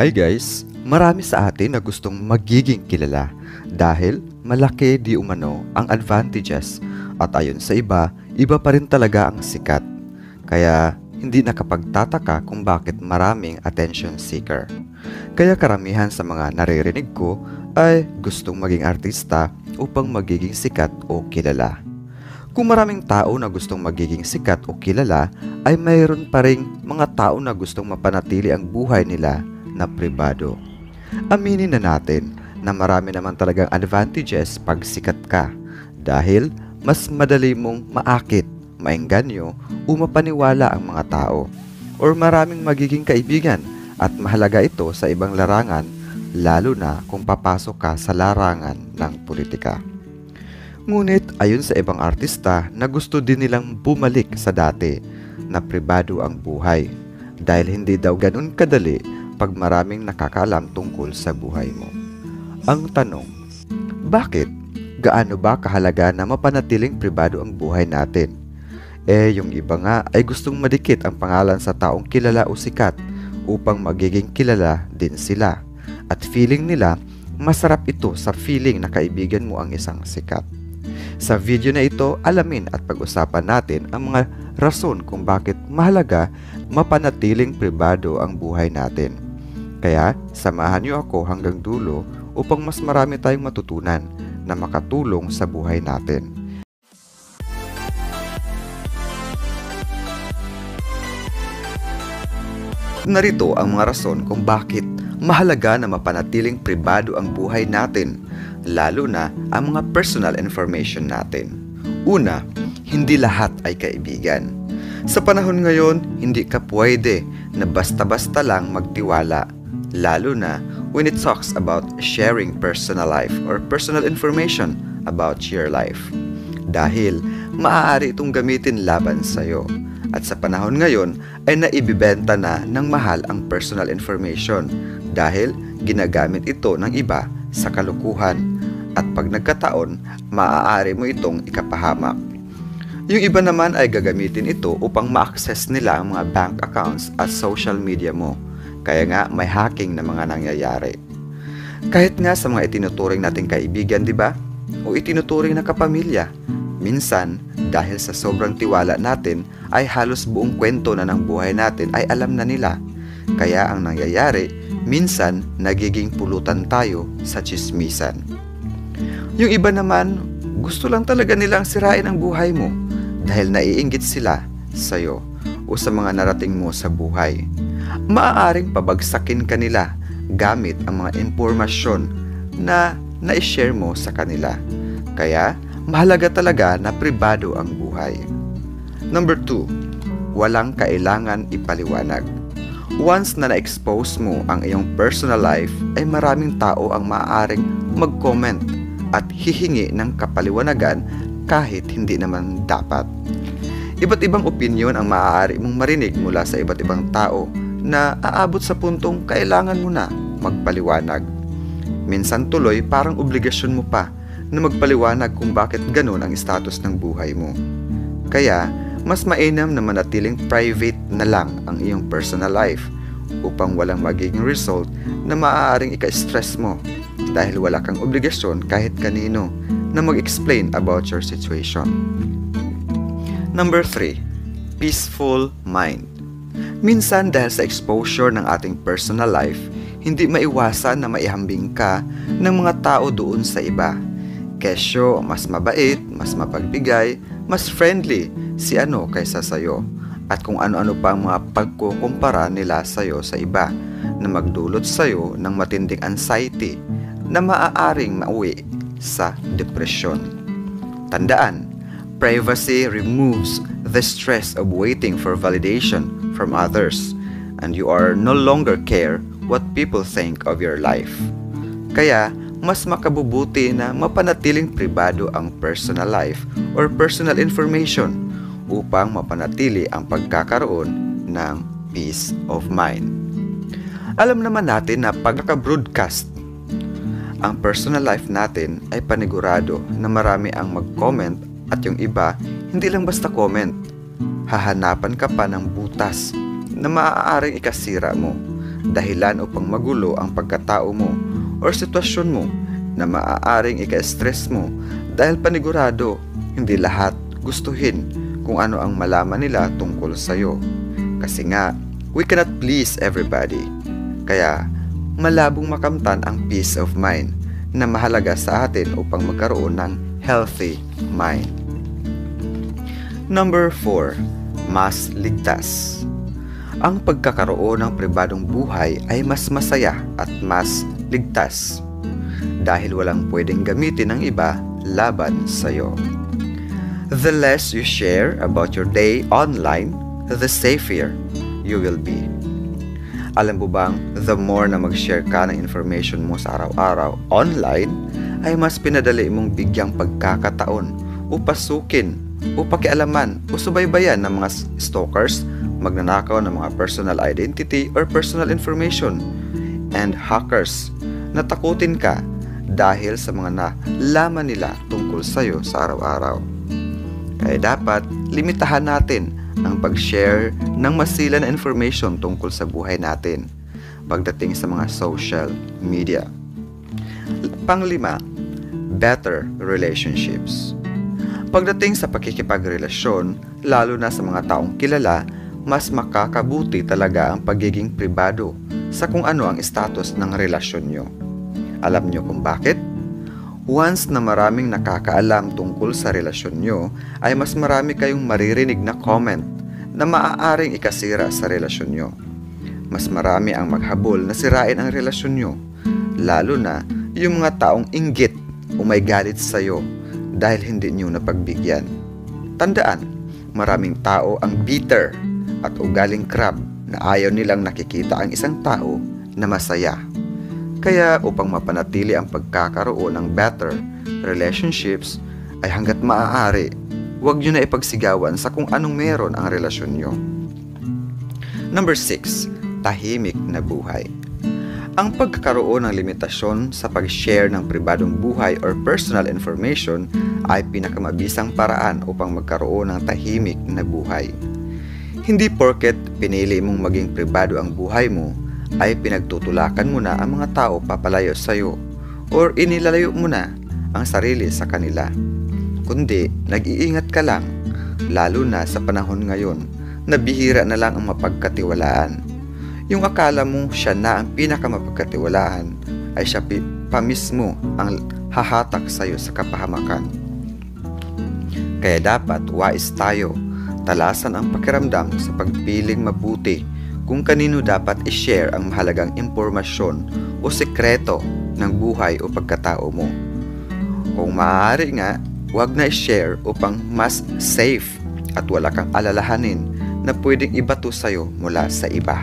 Hi guys! Marami sa atin na gustong magiging kilala dahil malaki di umano ang advantages at ayon sa iba, iba pa rin talaga ang sikat. Kaya hindi nakapagtataka kung bakit maraming attention seeker. Kaya karamihan sa mga naririnig ko ay gustong maging artista upang magiging sikat o kilala. Kung maraming tao na gustong magiging sikat o kilala, ay mayroon pa ring mga tao na gustong mapanatili ang buhay nila na pribado. Aminin na natin na marami naman talagang advantages pag sikat ka dahil mas madali mong maakit, maengganyo o mapaniwala ang mga tao or maraming magiging kaibigan at mahalaga ito sa ibang larangan lalo na kung papasok ka sa larangan ng politika. Ngunit ayon sa ibang artista na gusto din nilang bumalik sa dati na pribado ang buhay dahil hindi daw ganun kadali pag maraming nakakaalam tungkol sa buhay mo. Ang tanong, bakit? Gaano ba kahalaga na mapanatiling pribado ang buhay natin? Yung iba nga ay gustong madikit ang pangalan sa taong kilala o sikat upang magiging kilala din sila. At feeling nila, masarap ito sa feeling na kaibigan mo ang isang sikat. Sa video na ito, alamin at pag-usapan natin ang mga rason kung bakit mahalaga mapanatiling pribado ang buhay natin. Kaya, samahan niyo ako hanggang dulo upang mas marami tayong matutunan na makatulong sa buhay natin. Narito ang mga rason kung bakit mahalaga na mapanatiling pribado ang buhay natin, lalo na ang mga personal information natin. Una, hindi lahat ay kaibigan. Sa panahon ngayon, hindi ka pwede na basta-basta lang magtiwala, lalo na when it talks about sharing personal life or personal information about your life. Dahil maaari itong gamitin laban sa'yo. At sa panahon ngayon ay naibibenta na ng mahal ang personal information dahil ginagamit ito ng iba sa kalukuhan at pag nagkataon, maaari mo itong ikapahamak. Yung iba naman ay gagamitin ito upang ma-access nila ang mga bank accounts at social media mo. Kaya nga may hacking na mga nangyayari. Kahit nga sa mga itinuturing nating kaibigan, di ba? O itinuturing na kapamilya. Minsan, dahil sa sobrang tiwala natin, ay halos buong kwento na ng buhay natin ay alam na nila. Kaya ang nangyayari, minsan nagiging pulutan tayo sa tsismisan. Yung iba naman, gusto lang talaga nilang sirain ang buhay mo dahil naiinggit sila sa'yo o sa mga narating mo sa buhay. Maaaring pabagsakin kanila gamit ang mga impormasyon na na-share mo sa kanila. Kaya, mahalaga talaga na pribado ang buhay. Number 2, walang kailangan ipaliwanag. Once na na-expose mo ang iyong personal life, ay maraming tao ang maaaring mag-comment at hihingi ng kapaliwanagan kahit hindi naman dapat. Iba't ibang opinyon ang maaari mong marinig mula sa iba't ibang tao na aabot sa puntong kailangan mo na magpaliwanag. Minsan tuloy parang obligasyon mo pa na magpaliwanag kung bakit ganun ang status ng buhay mo. Kaya, mas mainam na manatiling private na lang ang iyong personal life upang walang magiging result na maaaring ika-stress mo dahil wala kang obligasyon kahit kanino na mag-explain about your situation. Number 3, peaceful mind. Minsan dahil sa exposure ng ating personal life, hindi maiwasan na maihambing ka ng mga tao doon sa iba. Kesyo, mas mabait, mas mapagbigay, mas friendly si ano kaysa sayo. At kung ano-ano pa ang mga pagkukumpara nila sayo sa iba na magdulot sayo ng matinding anxiety na maaaring mauwi sa depresyon. Tandaan, privacy removes the stress of waiting for validation from others and you are no longer care what people think of your life. Kaya, mas makabubuti na mapanatiling pribado ang personal life or personal information upang mapanatili ang pagkakaroon ng peace of mind. Alam naman natin na pagkaka-broadcast ang personal life natin ay panigurado na marami ang mag-comment at yung iba hindi lang basta comment. Hahanapan ka pa ng butas na maaaring ikasira mo dahilan upang magulo ang pagkatao mo or sitwasyon mo na maaaring ika-stress mo dahil panigurado hindi lahat gustuhin kung ano ang malaman nila tungkol sa'yo. Kasi nga, we cannot please everybody. Kaya, malabong makamtan ang peace of mind na mahalaga sa atin upang magkaroon ng healthy mind. Number 4. Mas ligtas. Ang pagkakaroon ng pribadong buhay ay mas masaya at mas ligtas dahil walang pwedeng gamitin ng iba laban sa'yo. The less you share about your day online, the safer you will be. Alam mo bang the more na mag-share ka ng information mo sa araw-araw online, ay mas pinadali mong bigyang pagkakataon o pasukin o pakialaman o subaybayan ng mga stalkers, magnanakaw ng mga personal identity or personal information, and hackers na takutin ka dahil sa mga nalaman nila tungkol sa'yo sa araw-araw. Kaya dapat limitahan natin ang pag-share ng masila na information tungkol sa buhay natin pagdating sa mga social media. Panglima, better relationships. Pagdating sa pakikipagrelasyon, lalo na sa mga taong kilala, mas makakabuti talaga ang pagiging pribado sa kung ano ang status ng relasyon nyo. Alam nyo kung bakit? Once na maraming nakakaalam tungkol sa relasyon nyo, ay mas marami kayong maririnig na comment na maaaring ikasira sa relasyon nyo. Mas marami ang maghabol na sirain ang relasyon nyo, lalo na yung mga taong inggit o may galit sa'yo dahil hindi nyo napagbigyan. Tandaan, maraming tao ang bitter at ugaling crab na ayaw nilang nakikita ang isang tao na masaya. Kaya upang mapanatili ang pagkakaroon ng better relationships ay hanggat maaari, huwag nyo na ipagsigawan sa kung anong meron ang relasyon nyo. Number 6. Tahimik na buhay. Ang pagkakaroon ng limitasyon sa pag-share ng pribadong buhay or personal information ay pinakamabisang paraan upang magkaroon ng tahimik na buhay. Hindi porket pinili mong maging pribado ang buhay mo, ay pinagtutulakan mo na ang mga tao papalayo sa iyo or inilalayo mo na ang sarili sa kanila. Kundi nag-iingat ka lang, lalo na sa panahon ngayon na bihira na lang ang mapagkatiwalaan. Yung akala mo siya na ang pinakamapagkatiwalaan ay siya pa mismo ang hahatak sa iyo sa kapahamakan. Kaya dapat wais tayo, talasan ang pakiramdam sa pagpiling mabuti kung kanino dapat i-share ang mahalagang impormasyon o sekreto ng buhay o pagkatao mo. Kung maaari nga, huwag na i-share upang mas safe at wala kang alalahanin na pwedeng ibato sa'yo mula sa iba.